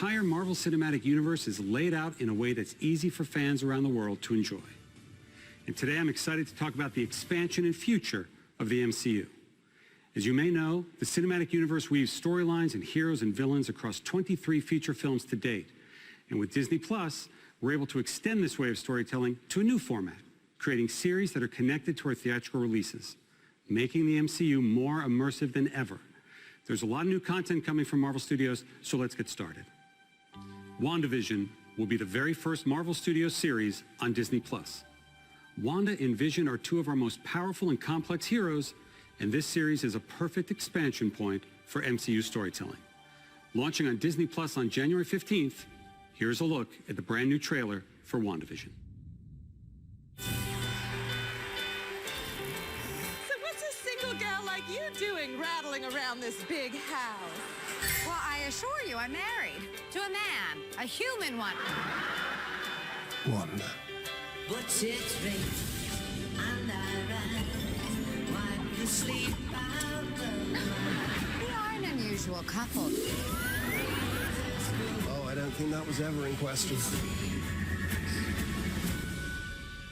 entire Marvel Cinematic Universe is laid out in a way that's easy for fans around the world to enjoy. And today I'm excited to talk about the expansion and future of the MCU. As you may know, the Cinematic Universe weaves storylines and heroes and villains across 23 feature films to date. And with Disney Plus, we're able to extend this way of storytelling to a new format, creating series that are connected to our theatrical releases, making the MCU more immersive than ever. There's a lot of new content coming from Marvel Studios, so let's get started. WandaVision will be the very first Marvel Studios series on Disney Plus. Wanda and Vision are two of our most powerful and complex heroes, and this series is a perfect expansion point for MCU storytelling. Launching on Disney Plus on January 15th, here's a look at the brand new trailer for WandaVision. So what's a single gal like you doing rattling around this big house? Well, I assure you, I'm married to a man, a human one. Wanda. But it's rain and I wipe the sleep out of We are an unusual couple. Oh, I don't think that was ever in question.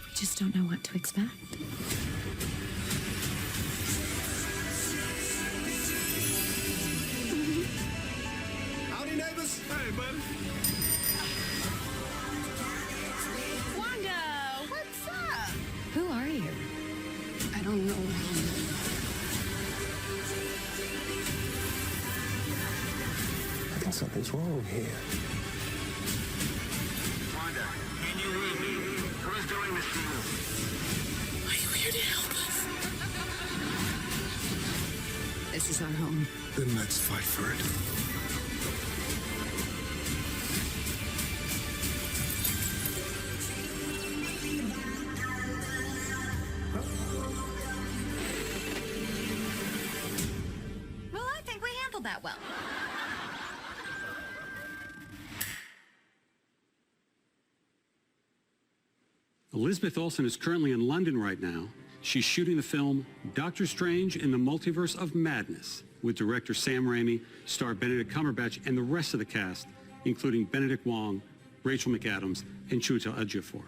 We just don't know what to expect. Howdy, neighbors. Hey, bud. Wanda, what's up? Who are you? I don't know. I think something's wrong here. Wanda, can you hear me? Who's doing this to you? Are you here to help us? This is our home. Then let's fight for it. Well, I think we handled that well. Elizabeth Olsen is currently in London right now. She's shooting the film Doctor Strange in the Multiverse of Madness with director Sam Raimi, star Benedict Cumberbatch, and the rest of the cast, including Benedict Wong, Rachel McAdams, and Chiwetel Ejiofor.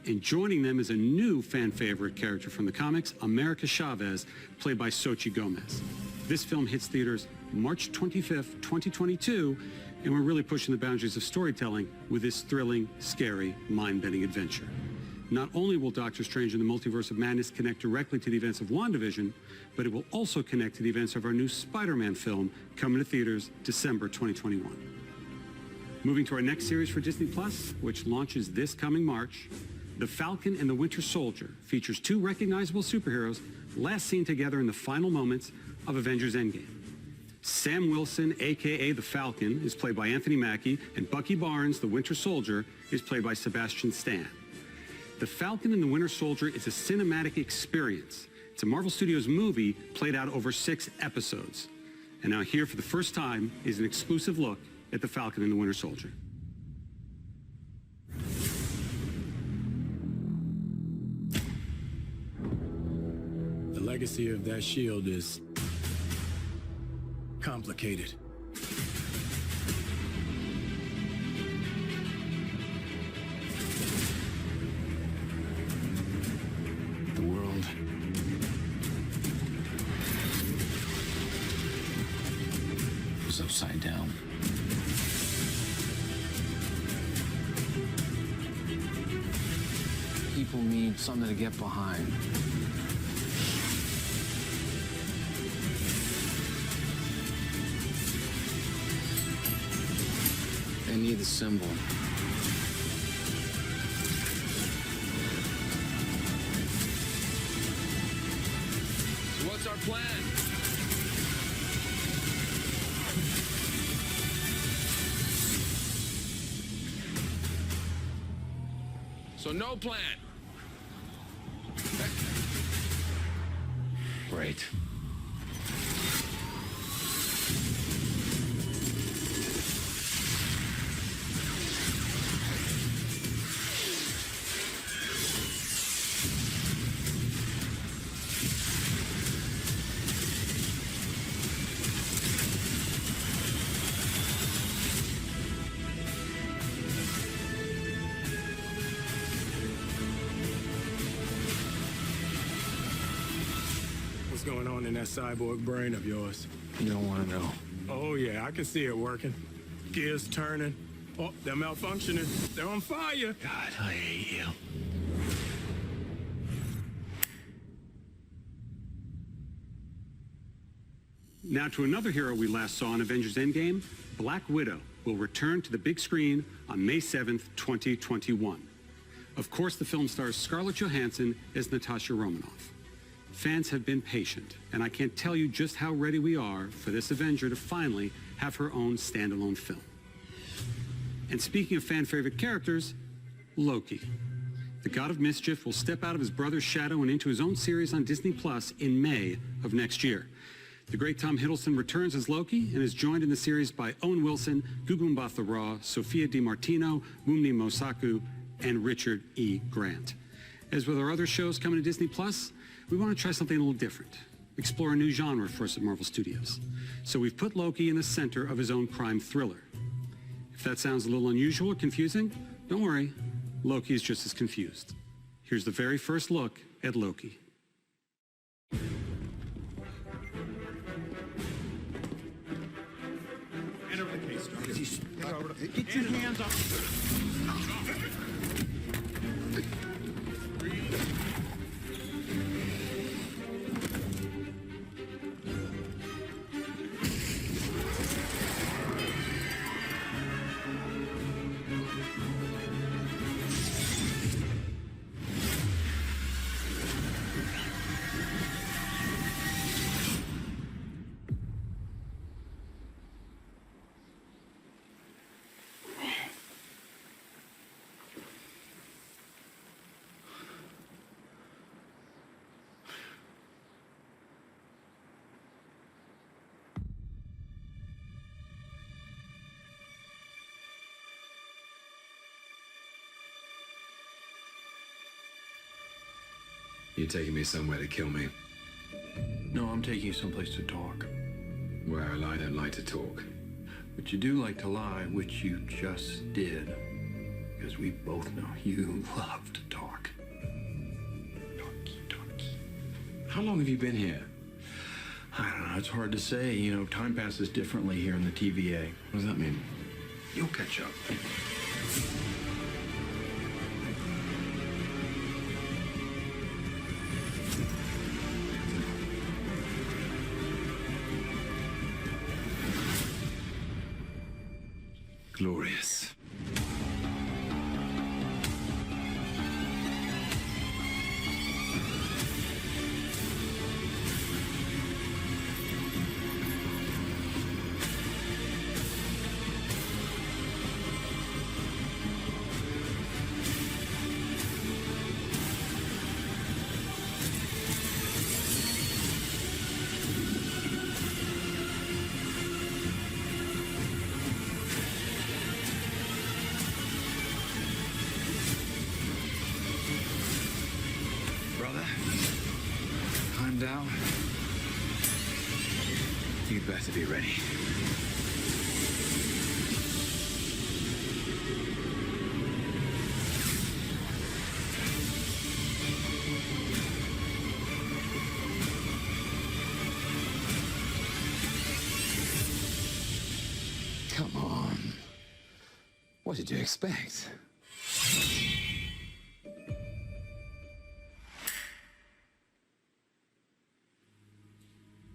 And joining them is a new fan favorite character from the comics, America Chavez, played by Xochitl Gomez. This film hits theaters March 25th, 2022, and we're really pushing the boundaries of storytelling with this thrilling, scary, mind-bending adventure. Not only will Doctor Strange in the Multiverse of Madness connect directly to the events of WandaVision, but it will also connect to the events of our new Spider-Man film coming to theaters December 2021. Moving to our next series for Disney Plus, which launches this coming March, The Falcon and the Winter Soldier features two recognizable superheroes last seen together in the final moments of Avengers Endgame. Sam Wilson, a.k.a. The Falcon, is played by Anthony Mackie, and Bucky Barnes, the Winter Soldier, is played by Sebastian Stan. The Falcon and the Winter Soldier is a cinematic experience. It's a Marvel Studios movie played out over 6 episodes. And now here for the first time is an exclusive look at The Falcon and the Winter Soldier. The legacy of that shield is complicated. The world was upside down. People need something to get behind. They need the symbol. So what's our plan? So no plan. Great. What's going on in that cyborg brain of yours? You don't want to know. Oh, yeah, I can see it working. Gears turning. Oh, they're malfunctioning. They're on fire. God, I hate you. Now to another hero we last saw in Avengers Endgame, Black Widow will return to the big screen on May 7th, 2021. Of course, the film stars Scarlett Johansson as Natasha Romanoff. Fans have been patient, and I can't tell you just how ready we are for this Avenger to finally have her own standalone film. And speaking of fan-favorite characters, Loki. The God of Mischief will step out of his brother's shadow and into his own series on Disney Plus in May of next year. The great Tom Hiddleston returns as Loki and is joined in the series by Owen Wilson, Gugu Mbatha-Raw, Sophia DiMartino, Mumni Mosaku, and Richard E. Grant. As with our other shows coming to Disney Plus, we want to try something a little different, explore a new genre for us at Marvel Studios. So we've put Loki in the center of his own crime thriller. If that sounds a little unusual or confusing, don't worry, Loki is just as confused. Here's the very first look at Loki. Get your hands up. You're taking me somewhere to kill me. No, I'm taking you someplace to talk. Well, I don't like to talk. But you do like to lie, which you just did. Because we both know you love to talk. Talky. How long have you been here? I don't know, it's hard to say. You know, time passes differently here in the TVA. What does that mean? You'll catch up. Glorious. Down. You better be ready. Come on. What did you expect?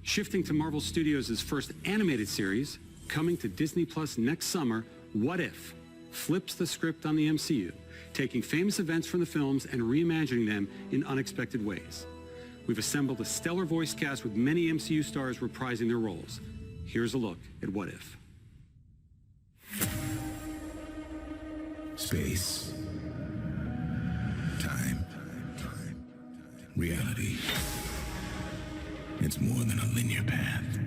Shifting to Marvel Studios' first animated series, coming to Disney Plus next summer, What If? Flips the script on the MCU, taking famous events from the films and reimagining them in unexpected ways. We've assembled a stellar voice cast with many MCU stars reprising their roles. Here's a look at What If. Space. Time. Reality. It's more than a linear path.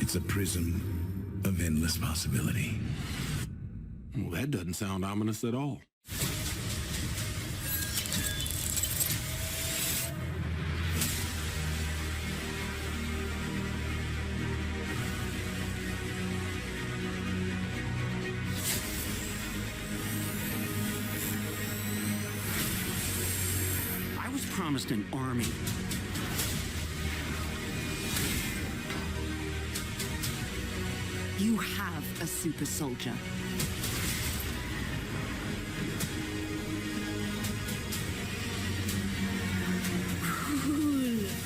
It's a prism of endless possibility. Well, that doesn't sound ominous at all. I was promised an army. super soldier.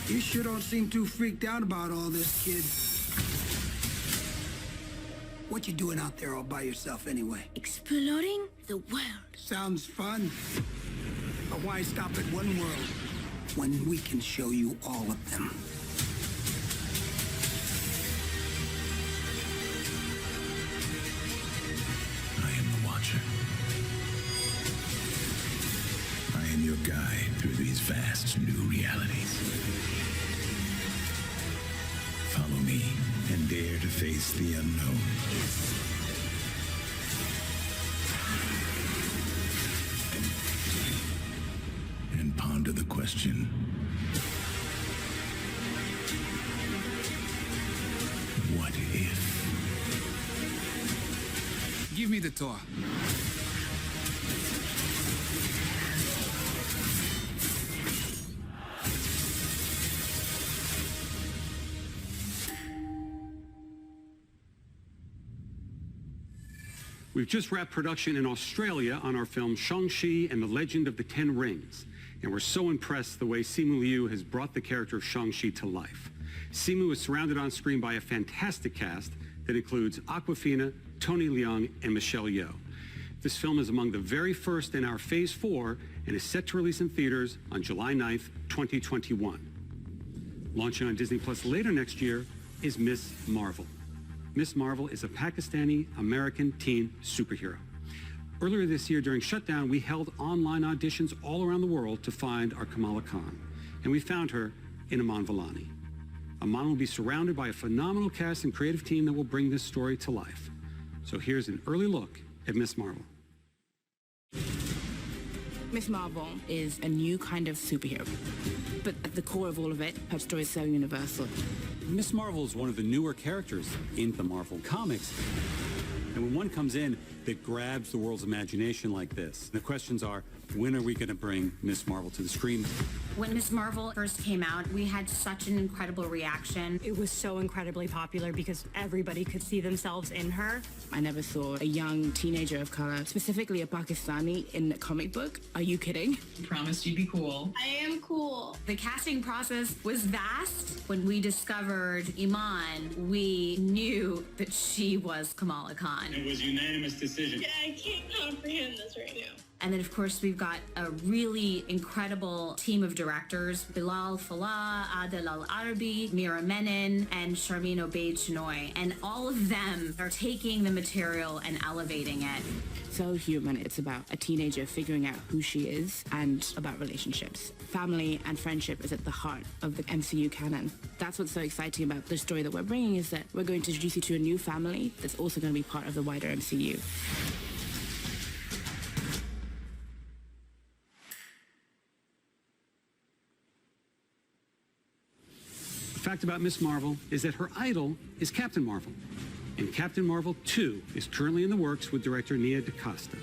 You sure don't seem too freaked out about all this, kid. What you doing out there all by yourself anyway? Exploring the world. Sounds fun. But why stop at one world when we can show you all of them? I am the Watcher. I am your guide through these vast new realities. Follow me and dare to face the unknown. And ponder the question, what if? Give me the tour. We've just wrapped production in Australia on our film Shangshi and the Legend of the Ten Rings. And we're so impressed the way Simu Liu has brought the character of Shangshi to life. Simu is surrounded on screen by a fantastic cast that includes Awkwafina, Tony Leung, and Michelle Yeoh. This film is among the very first in our Phase 4 and is set to release in theaters on July 9th, 2021. Launching on Disney Plus later next year is Miss Marvel. Miss Marvel is a Pakistani-American teen superhero. Earlier this year during shutdown, we held online auditions all around the world to find our Kamala Khan, and we found her in Aman Vellani. Aman will be surrounded by a phenomenal cast and creative team that will bring this story to life. So here's an early look at Miss Marvel. Miss Marvel is a new kind of superhero. But at the core of all of it, her story is so universal. Miss Marvel is one of the newer characters in the Marvel comics. And when one comes in that grabs the world's imagination like this, the questions are, when are we going to bring Miss Marvel to the screen? When Miss Marvel first came out, we had such an incredible reaction. It was so incredibly popular because everybody could see themselves in her. I never saw a young teenager of color, specifically a Pakistani, in a comic book. Are you kidding? You promised you'd be cool. I am cool. The casting process was vast. When we discovered Iman, we knew that she was Kamala Khan. It was a unanimous decision. Yeah, I can't comprehend this right now. And then, of course, we've got a really incredible team of directors, Bilal Fallah, Adel Al-Arabi, Mira Menon, and Sharmeen Obaid-Chinoy. And all of them are taking the material and elevating it. So human. It's about a teenager figuring out who she is and about relationships. Family and friendship is at the heart of the MCU canon. That's what's so exciting about the story that we're bringing, is that we're going to introduce you to a new family that's also going to be part of the wider MCU. The fact about Miss Marvel is that her idol is Captain Marvel. And Captain Marvel 2 is currently in the works with director Nia DaCosta.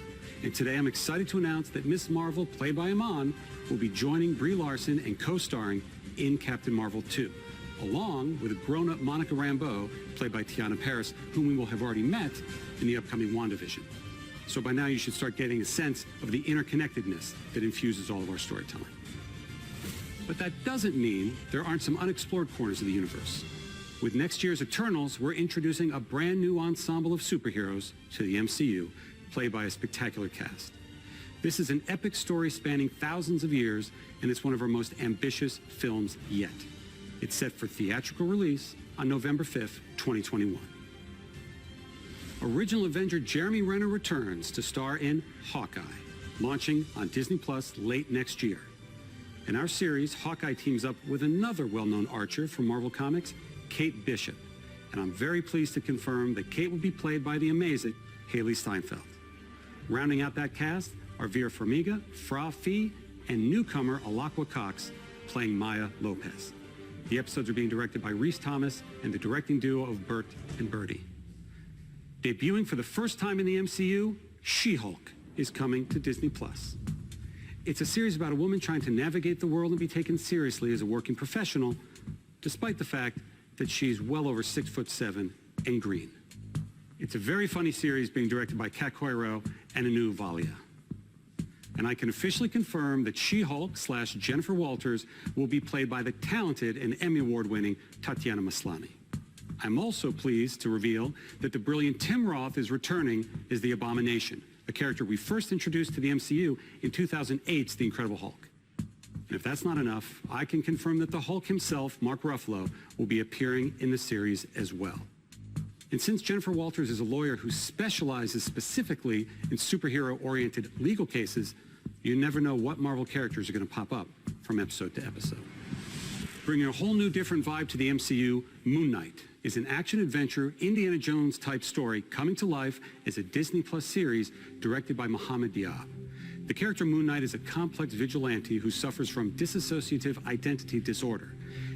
And today I'm excited to announce that Miss Marvel, played by Iman, will be joining Brie Larson and co-starring in Captain Marvel 2, along with a grown-up Monica Rambeau, played by Tiana Paris, whom we will have already met in the upcoming WandaVision. So by now you should start getting a sense of the interconnectedness that infuses all of our storytelling. But that doesn't mean there aren't some unexplored corners of the universe. With next year's Eternals, we're introducing a brand new ensemble of superheroes to the MCU, played by a spectacular cast. This is an epic story spanning thousands of years, and it's one of our most ambitious films yet. It's set for theatrical release on November 5th, 2021. Original Avenger Jeremy Renner returns to star in Hawkeye, launching on Disney Plus late next year. In our series, Hawkeye teams up with another well-known archer from Marvel Comics, Kate Bishop. And I'm very pleased to confirm that Kate will be played by the amazing Haley Steinfeld. Rounding out that cast are Vera Farmiga, Fra Fee, and newcomer Alakwa Cox playing Maya Lopez. The episodes are being directed by Rhys Thomas and the directing duo of Bert and Bertie. Debuting for the first time in the MCU, She-Hulk is coming to Disney Plus. It's a series about a woman trying to navigate the world and be taken seriously as a working professional, despite the fact that she's well over 6'7" and green. It's a very funny series being directed by Kat Coiro and Anu Valia. And I can officially confirm that She-Hulk / Jennifer Walters will be played by the talented and Emmy Award-winning Tatiana Maslany. I'm also pleased to reveal that the brilliant Tim Roth is returning as the Abomination, a character we first introduced to the MCU in 2008's The Incredible Hulk. And if that's not enough, I can confirm that the Hulk himself, Mark Ruffalo, will be appearing in the series as well. And since Jennifer Walters is a lawyer who specializes specifically in superhero-oriented legal cases, you never know what Marvel characters are going to pop up from episode to episode. Bringing a whole new different vibe to the MCU, Moon Knight is an action-adventure, Indiana Jones-type story coming to life as a Disney Plus series directed by Mohammed Diab. The character Moon Knight is a complex vigilante who suffers from dissociative identity disorder.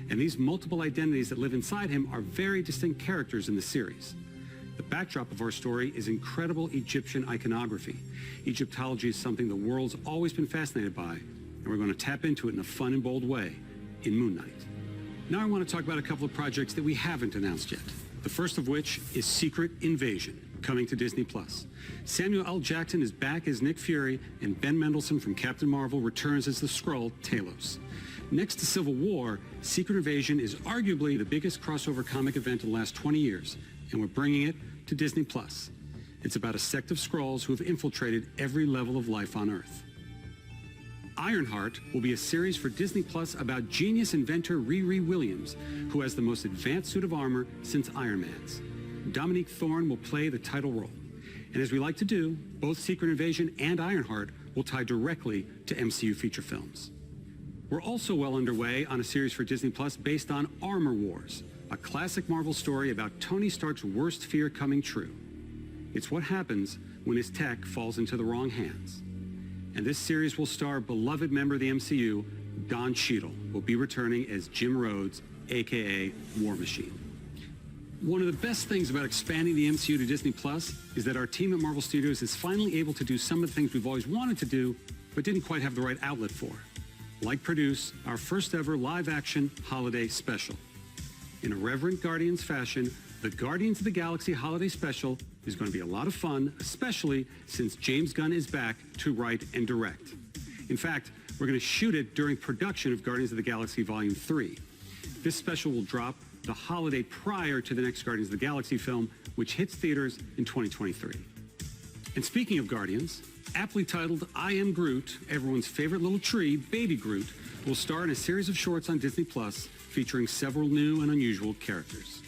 And these multiple identities that live inside him are very distinct characters in the series. The backdrop of our story is incredible Egyptian iconography. Egyptology is something the world's always been fascinated by, and we're going to tap into it in a fun and bold way in Moon Knight. Now I want to talk about a couple of projects that we haven't announced yet. The first of which is Secret Invasion, coming to Disney+. Samuel L. Jackson is back as Nick Fury, and Ben Mendelsohn from Captain Marvel returns as the Skrull, Talos. Next to Civil War, Secret Invasion is arguably the biggest crossover comic event in the last 20 years, and we're bringing it to Disney+. It's about a sect of Skrulls who have infiltrated every level of life on Earth. Ironheart will be a series for Disney Plus about genius inventor Riri Williams, who has the most advanced suit of armor since Iron Man's. Dominique Thorne will play the title role. And as we like to do, both Secret Invasion and Ironheart will tie directly to MCU feature films. We're also well underway on a series for Disney Plus based on Armor Wars, a classic Marvel story about Tony Stark's worst fear coming true. It's what happens when his tech falls into the wrong hands. And this series will star beloved member of the MCU, Don Cheadle, will be returning as Jim Rhodes, aka War Machine. One of the best things about expanding the MCU to Disney Plus is that our team at Marvel Studios is finally able to do some of the things we've always wanted to do, but didn't quite have the right outlet for, like produce our first ever live-action holiday special. In a reverent Guardians fashion, the Guardians of the Galaxy Holiday Special is going to be a lot of fun, especially since James Gunn is back to write and direct. In fact, we're going to shoot it during production of Guardians of the Galaxy Volume 3. This special will drop the holiday prior to the next Guardians of the Galaxy film, which hits theaters in 2023. And speaking of Guardians, aptly titled I Am Groot, everyone's favorite little tree, Baby Groot, will star in a series of shorts on Disney Plus featuring several new and unusual characters.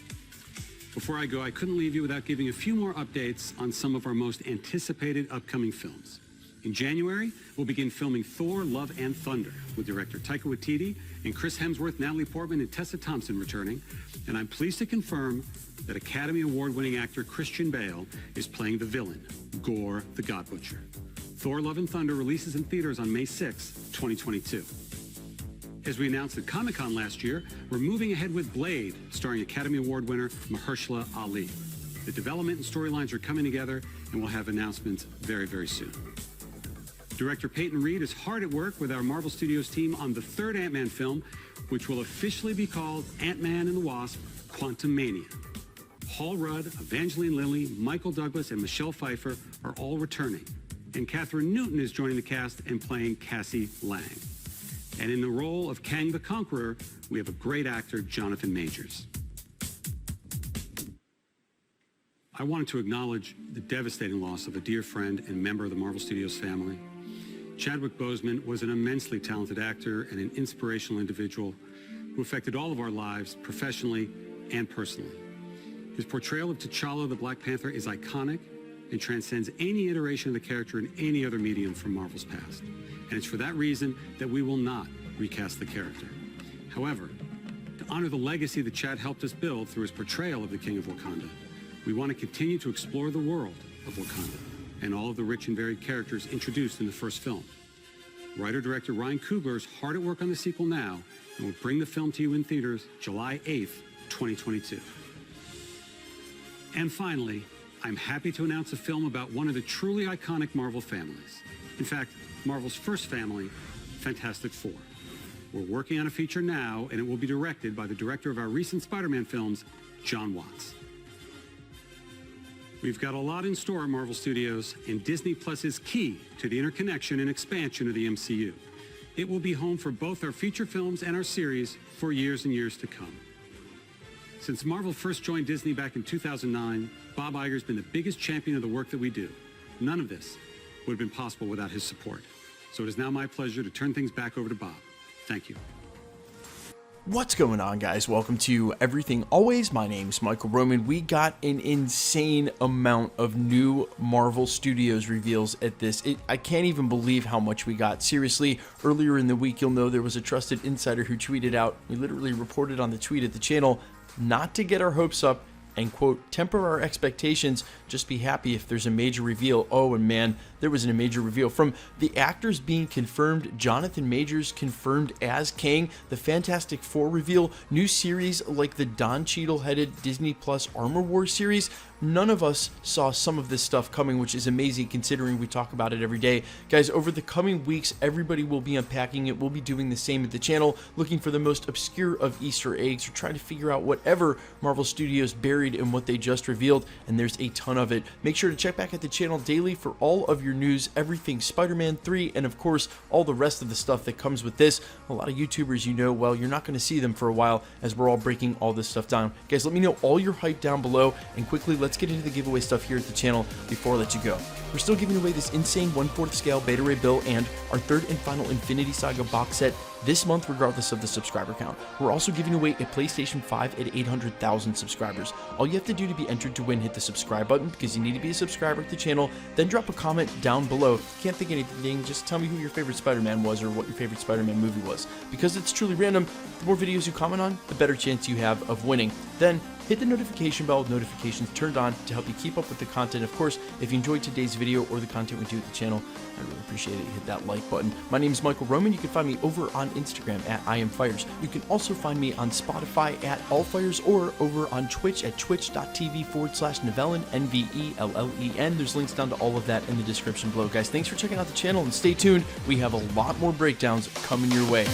Before I go, I couldn't leave you without giving a few more updates on some of our most anticipated upcoming films. In January, we'll begin filming Thor, Love and Thunder with director Taika Waititi and Chris Hemsworth, Natalie Portman, and Tessa Thompson returning. And I'm pleased to confirm that Academy Award-winning actor Christian Bale is playing the villain, Gore the God Butcher. Thor, Love and Thunder releases in theaters on May 6, 2022. As we announced at Comic-Con last year, we're moving ahead with Blade, starring Academy Award winner Mahershala Ali. The development and storylines are coming together, and we'll have announcements very, very soon. Director Peyton Reed is hard at work with our Marvel Studios team on the third Ant-Man film, which will officially be called Ant-Man and the Wasp: Quantumania. Paul Rudd, Evangeline Lilly, Michael Douglas, and Michelle Pfeiffer are all returning. And Catherine Newton is joining the cast and playing Cassie Lang. And in the role of Kang the Conqueror, we have a great actor, Jonathan Majors. I wanted to acknowledge the devastating loss of a dear friend and member of the Marvel Studios family. Chadwick Boseman was an immensely talented actor and an inspirational individual who affected all of our lives professionally and personally. His portrayal of T'Challa the Black Panther is iconic and transcends any iteration of the character in any other medium from Marvel's past. And it's for that reason that we will not recast the character. However, to honor the legacy that Chad helped us build through his portrayal of the King of Wakanda, we want to continue to explore the world of Wakanda and all of the rich and varied characters introduced in the first film. Writer-director Ryan Coogler is hard at work on the sequel now and will bring the film to you in theaters July 8th, 2022. And finally, I'm happy to announce a film about one of the truly iconic Marvel families. In fact, Marvel's first family, Fantastic Four. We're working on a feature now, and it will be directed by the director of our recent Spider-Man films, John Watts. We've got a lot in store at Marvel Studios, and Disney Plus is key to the interconnection and expansion of the MCU. It will be home for both our feature films and our series for years and years to come. Since Marvel first joined Disney back in 2009, Bob Iger's been the biggest champion of the work that we do. None of this would have been possible without his support. So it is now my pleasure to turn things back over to Bob. Thank you. What's going on, guys? Welcome to Everything Always. My name's Michael Roman. We got an insane amount of new Marvel Studios reveals at this. I can't even believe how much we got. Seriously, earlier in the week, you'll know there was a trusted insider who tweeted out, we literally reported on the tweet at the channel, not to get our hopes up and, quote, temper our expectations, just be happy if there's a major reveal. Oh, and man, there wasn't a major reveal. From the actors being confirmed, Jonathan Majors confirmed as Kang, the Fantastic Four reveal, new series like the Don Cheadle-headed Disney Plus Armor Wars series. None of us saw some of this stuff coming, which is amazing considering we talk about it every day. Guys, over the coming weeks, everybody will be unpacking it. We'll be doing the same at the channel, looking for the most obscure of Easter eggs or trying to figure out whatever Marvel Studios buried in what they just revealed, and there's a ton of it. Make sure to check back at the channel daily for all of your news, everything Spider-Man 3, and of course, all the rest of the stuff that comes with this. A lot of YouTubers, you know, well, you're not going to see them for a while as we're all breaking all this stuff down. Guys, let me know all your hype down below, and quickly, let's get into the giveaway stuff here at the channel before I let you go. We're still giving away this insane 1/4 scale Beta Ray Bill and our third and final Infinity Saga box set this month, regardless of the subscriber count. We're also giving away a PlayStation 5 at 800,000 subscribers. All you have to do to be entered to win, hit the subscribe button because you need to be a subscriber to the channel, then drop a comment down below. If you can't think of anything, just tell me who your favorite Spider-Man was or what your favorite Spider-Man movie was. Because it's truly random, the more videos you comment on, the better chance you have of winning. Then hit the notification bell with notifications turned on to help you keep up with the content. Of course, if you enjoyed today's video or the content we do at the channel, I really appreciate it. Hit that like button. My name is Michael Roman. You can find me over on Instagram at IamFires. You can also find me on Spotify at AllFires or over on Twitch at twitch.tv/Nevelin, N-V-E-L-L-E-N. There's links down to all of that in the description below. Guys, thanks for checking out the channel and stay tuned. We have a lot more breakdowns coming your way.